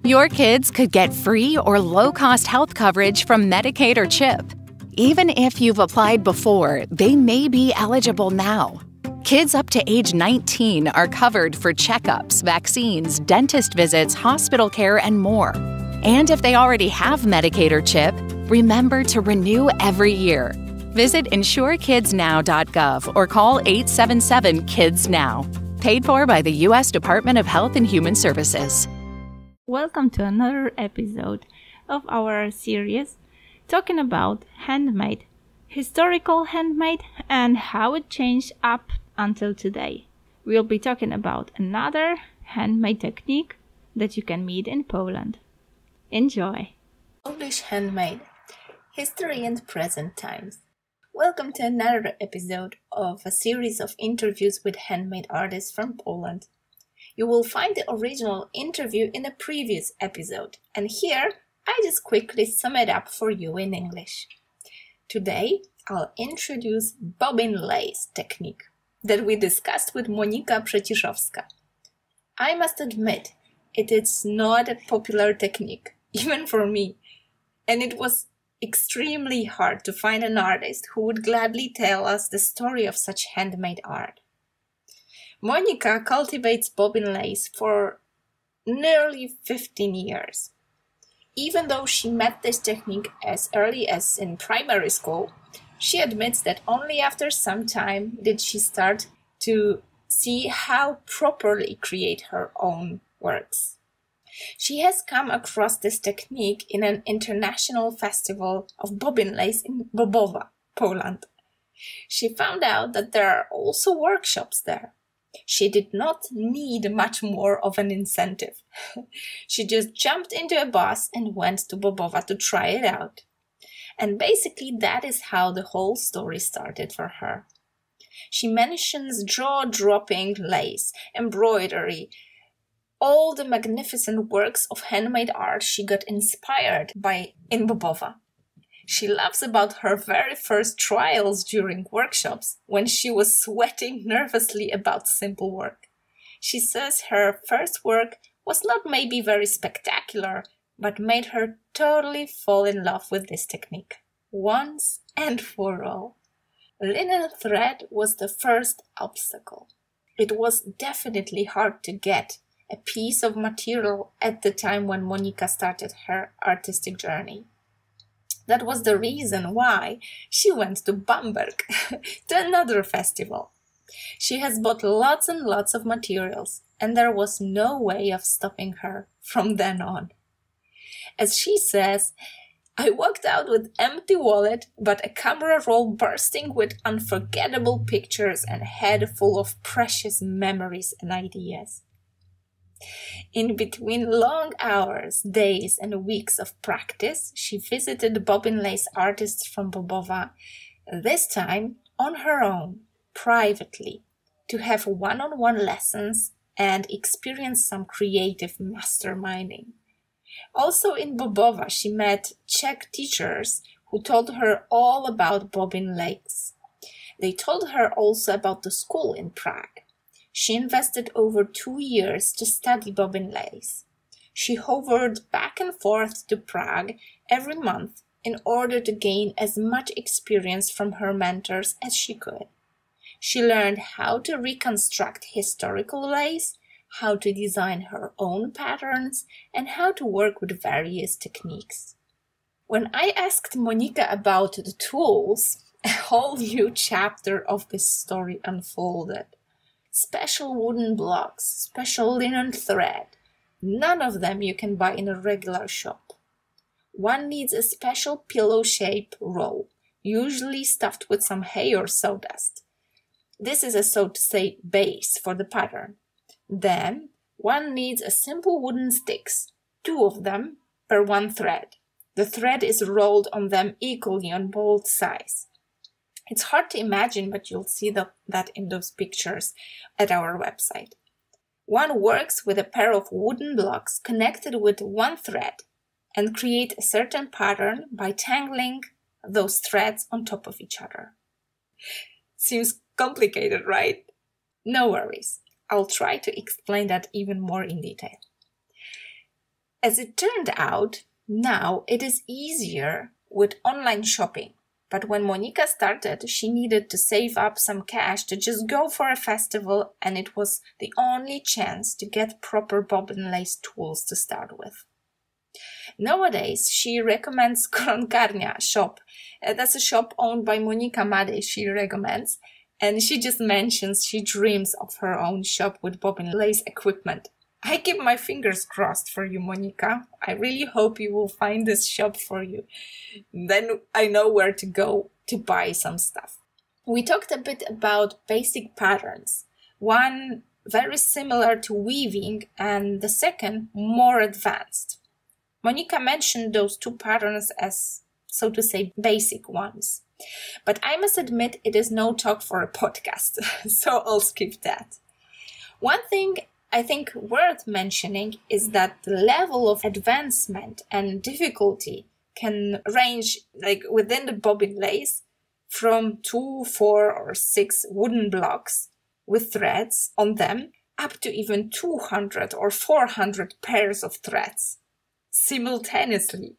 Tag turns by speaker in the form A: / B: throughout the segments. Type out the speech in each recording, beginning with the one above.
A: Your kids could get free or low-cost health coverage from Medicaid or CHIP. Even if you've applied before, they may be eligible now. Kids up to age 19 are covered for checkups, vaccines, dentist visits, hospital care, and more. And if they already have Medicaid or CHIP, remember to renew every year. Visit insurekidsnow.gov or call 877-KIDS-NOW. Paid for by the U.S. Department of Health and Human Services.
B: Welcome to another episode of our series talking about handmade, historical handmade, and how it changed up until today. We'll be talking about another handmade technique that you can meet in Poland. Enjoy!
C: Polish handmade, history and present times. Welcome to another episode of a series of interviews with handmade artists from Poland. You will find the original interview in a previous episode, and here I just quickly sum it up for you in English. Today I'll introduce bobbin lace technique that we discussed with Monika Przeciszowska. I must admit, it is not a popular technique, even for me, and it was extremely hard to find an artist who would gladly tell us the story of such handmade art. Monika cultivates bobbin lace for nearly 15 years. Even though she met this technique as early as in primary school, she admits that only after some time did she start to see how properly create her own works. She has come across this technique in an international festival of bobbin lace in Bobbin, Poland. She found out that there are also workshops there. She did not need much more of an incentive. She just jumped into a bus and went to Bobbin to try it out. And basically that is how the whole story started for her. She mentions jaw-dropping lace, embroidery, all the magnificent works of handmade art she got inspired by in Bobbin. She laughs about her very first trials during workshops when she was sweating nervously about simple work. She says her first work was not maybe very spectacular, but made her totally fall in love with this technique, once and for all. Linen thread was the first obstacle. It was definitely hard to get a piece of material at the time when Monika started her artistic journey. That was the reason why she went to Bamberg, to another festival. She has bought lots and lots of materials, and there was no way of stopping her from then on. As she says, I walked out with empty wallet, but a camera roll bursting with unforgettable pictures and a head full of precious memories and ideas. In between long hours, days, and weeks of practice, she visited bobbin lace artists from Bobbin, this time on her own, privately, to have one-on-one lessons and experience some creative masterminding. Also in Bobbin, she met Czech teachers who told her all about bobbin lace. They told her also about the school in Prague. She invested over 2 years to study bobbin lace. She hovered back and forth to Prague every month in order to gain as much experience from her mentors as she could. She learned how to reconstruct historical lace, how to design her own patterns, and how to work with various techniques. When I asked Monika about the tools, a whole new chapter of this story unfolded. Special wooden blocks, special linen thread. None of them you can buy in a regular shop. One needs a special pillow-shaped roll, usually stuffed with some hay or sawdust. This is a, so to say, base for the pattern. Then one needs a simple wooden sticks, 2 of them per one thread. The thread is rolled on them equally on both sides. It's hard to imagine, but you'll see that in those pictures at our website. One works with a pair of wooden blocks connected with one thread and create a certain pattern by tangling those threads on top of each other. Seems complicated, right? No worries. I'll try to explain that even more in detail. As it turned out, now it is easier with online shopping. But when Monika started, she needed to save up some cash to just go for a festival, and it was the only chance to get proper bobbin lace tools to start with. Nowadays, she recommends Kronkarnia shop. That's a shop owned by Monika Mady, she recommends. And she just mentions she dreams of her own shop with bobbin lace equipment. I keep my fingers crossed for you, Monika. I really hope you will find this shop for you. Then I know where to go to buy some stuff. We talked a bit about basic patterns. One very similar to weaving and the second more advanced. Monika mentioned those two patterns as, so to say, basic ones. But I must admit it is no talk for a podcast, so I'll skip that. One thing I think worth mentioning is that the level of advancement and difficulty can range within the bobbin lace from 2, 4 or 6 wooden blocks with threads on them up to even 200 or 400 pairs of threads simultaneously.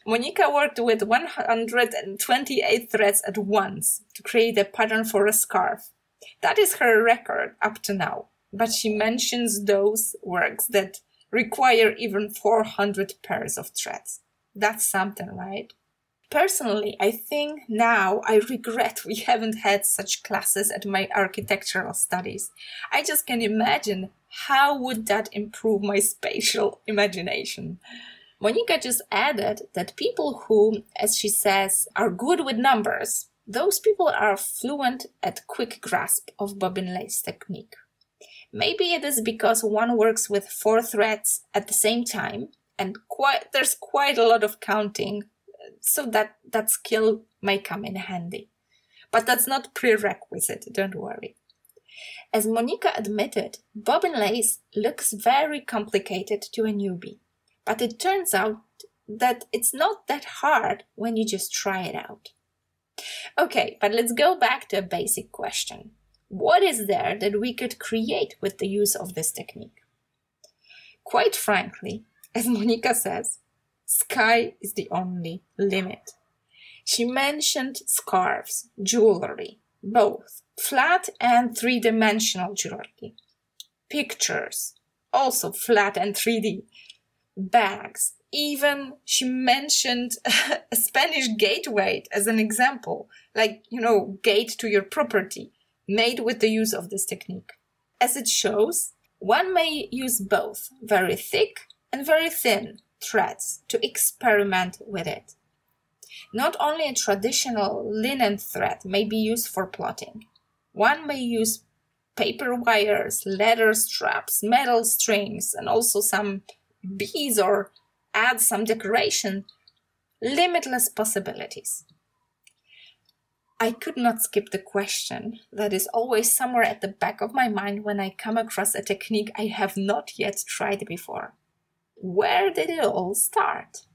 C: Monika worked with 128 threads at once to create a pattern for a scarf. That is her record up to now. But she mentions those works that require even 400 pairs of threads. That's something, right? Personally, I think now I regret we haven't had such classes at my architectural studies. I just can imagine how would that improve my spatial imagination. Monika just added that people who, as she says, are good with numbers, those people are fluent at quick grasp of bobbin lace technique. Maybe it is because one works with 4 threads at the same time and there's quite a lot of counting, so that skill may come in handy. But that's not prerequisite, don't worry. As Monika admitted, bobbin lace looks very complicated to a newbie, but it turns out that it's not that hard when you just try it out. Okay, but let's go back to a basic question. What is there that we could create with the use of this technique? Quite frankly, as Monika says, sky is the only limit. She mentioned scarves, jewelry, both flat and three-dimensional jewelry, pictures, also flat and 3D, bags, even she mentioned a Spanish gateway as an example, gate to your property, made with the use of this technique. As it shows, one may use both very thick and very thin threads to experiment with it. Not only a traditional linen thread may be used for plotting. One may use paper wires, leather straps, metal strings, and also some beads or add some decoration. Limitless possibilities. I could not skip the question that is always somewhere at the back of my mind when I come across a technique I have not yet tried before. Where did it all start?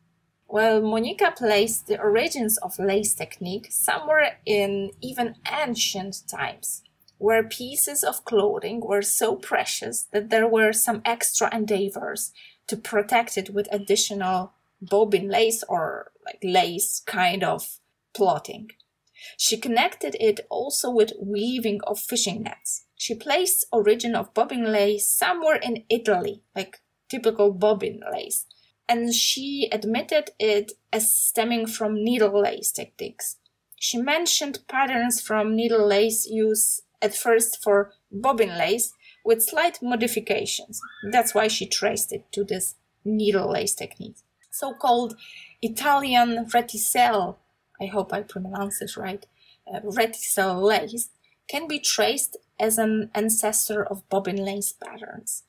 C: Well, Monika placed the origins of lace technique somewhere in even ancient times, where pieces of clothing were so precious that there were some extra endeavors to protect it with additional bobbin lace or lace kind of plotting. She connected it also with weaving of fishing nets. She placed origin of bobbin lace somewhere in Italy, typical bobbin lace, and she admitted it as stemming from needle lace techniques. She mentioned patterns from needle lace use at first for bobbin lace with slight modifications. That's why she traced it to this needle lace technique. So-called Italian reticelle, I hope I pronounce it right, reticelle lace, can be traced as an ancestor of bobbin lace patterns.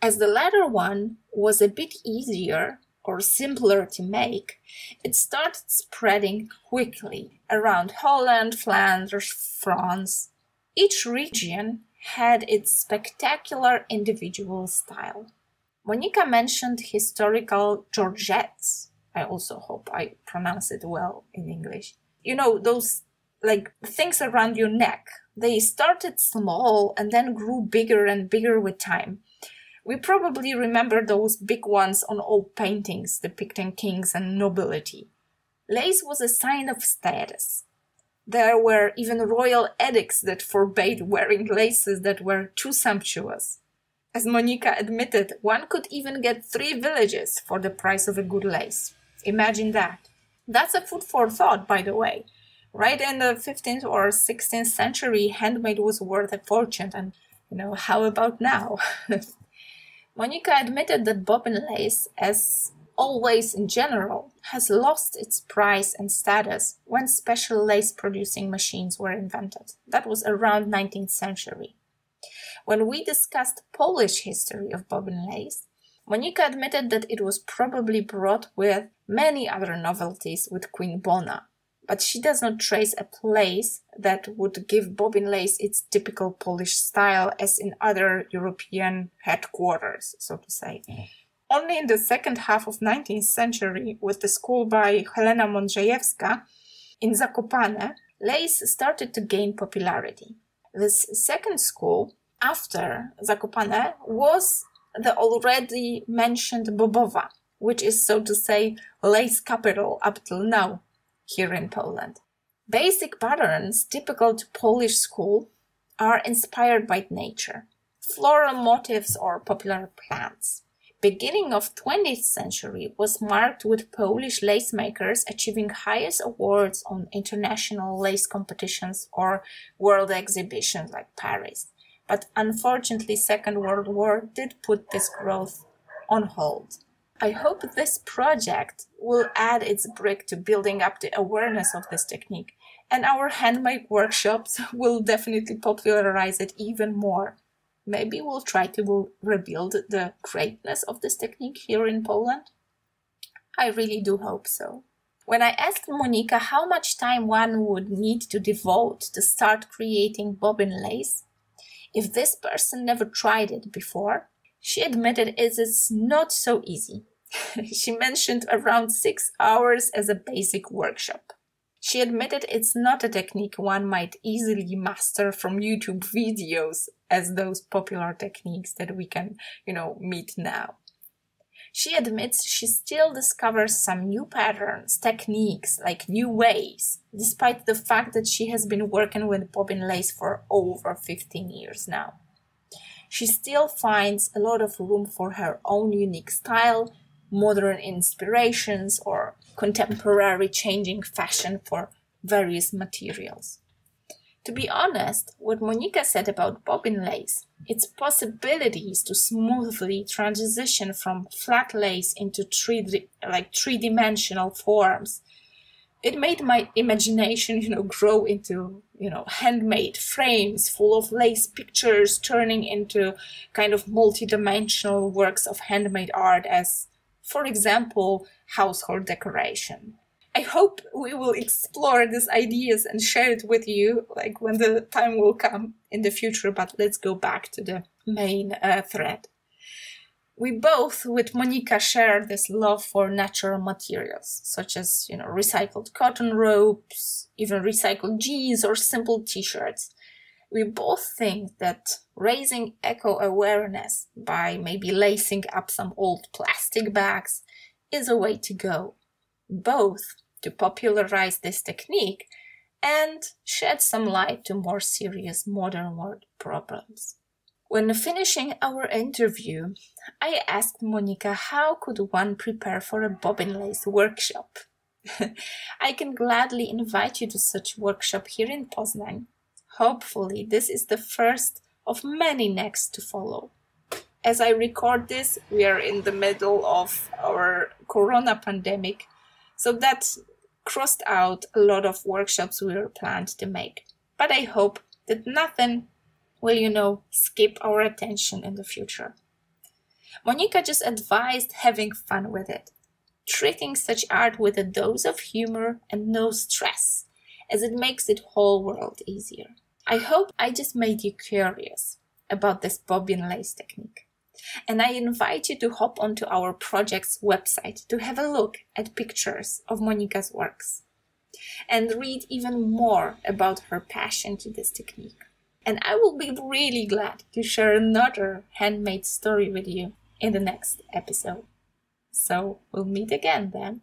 C: As the latter one was a bit easier or simpler to make, it started spreading quickly around Holland, Flanders, France. Each region had its spectacular individual style. Monika mentioned historical georgettes. I also hope I pronounce it well in English. Those things around your neck. They started small and then grew bigger and bigger with time, We probably remember those big ones on old paintings depicting kings and nobility. Lace was a sign of status. There were even royal edicts that forbade wearing laces that were too sumptuous. As Monika admitted, one could even get 3 villages for the price of a good lace. Imagine that. That's a food for thought, by the way. Right in the 15th or 16th century, handmade was worth a fortune, and how about now? Monika admitted that bobbin lace, as always in general, has lost its price and status when special lace-producing machines were invented. That was around 19th century. When we discussed Polish history of bobbin lace, Monika admitted that it was probably brought with many other novelties with Queen Bona, but she does not trace a place that would give bobbin lace its typical Polish style as in other European headquarters, so to say. Only in the second half of 19th century, with the school by Helena Mądrzejewska in Zakopane, lace started to gain popularity. This second school, after Zakopane, was the already mentioned Bobowa, which is, so to say, lace capital up till now here in Poland. Basic patterns typical to Polish school are inspired by nature, floral motifs or popular plants. Beginning of 20th century was marked with Polish lace makers achieving highest awards on international lace competitions or world exhibitions like Paris. But unfortunately, Second World War did put this growth on hold. I hope this project will add its brick to building up the awareness of this technique, and our handmade workshops will definitely popularize it even more. Maybe we'll try to rebuild the greatness of this technique here in Poland. I really do hope so. When I asked Monika how much time one would need to devote to start creating bobbin lace, if this person never tried it before, she admitted it is not so easy. She mentioned around 6 hours as a basic workshop. She admitted it's not a technique one might easily master from YouTube videos as those popular techniques that we can, meet now. She admits she still discovers some new patterns, techniques, like new ways, despite the fact that she has been working with bobbin lace for over 15 years now. She still finds a lot of room for her own unique style, modern inspirations, or contemporary changing fashion for various materials. To be honest, what Monika said about bobbin lace, its possibilities to smoothly transition from flat lace into three-dimensional forms, it made my imagination, grow into, handmade frames full of lace pictures turning into kind of multi-dimensional works of handmade art as, for example, household decoration. I hope we will explore these ideas and share it with you, when the time will come in the future, but let's go back to the main thread. We both, with Monika, share this love for natural materials, such as, recycled cotton ropes, even recycled jeans or simple t-shirts. We both think that raising eco-awareness by maybe lacing up some old plastic bags is a way to go, both to popularize this technique and shed some light to more serious modern world problems. When finishing our interview, I asked Monika how could one prepare for a bobbin lace workshop. I can gladly invite you to such workshop here in Poznań. Hopefully, this is the first of many next to follow. As I record this, we are in the middle of our corona pandemic, so that crossed out a lot of workshops we were planned to make. But I hope that nothing will, skip our attention in the future. Monika just advised having fun with it, treating such art with a dose of humor and no stress, as it makes the whole world easier. I hope I just made you curious about this bobbin lace technique. And I invite you to hop onto our project's website to have a look at pictures of Monika's works and read even more about her passion to this technique. And I will be really glad to share another handmade story with you in the next episode. So we'll meet again then.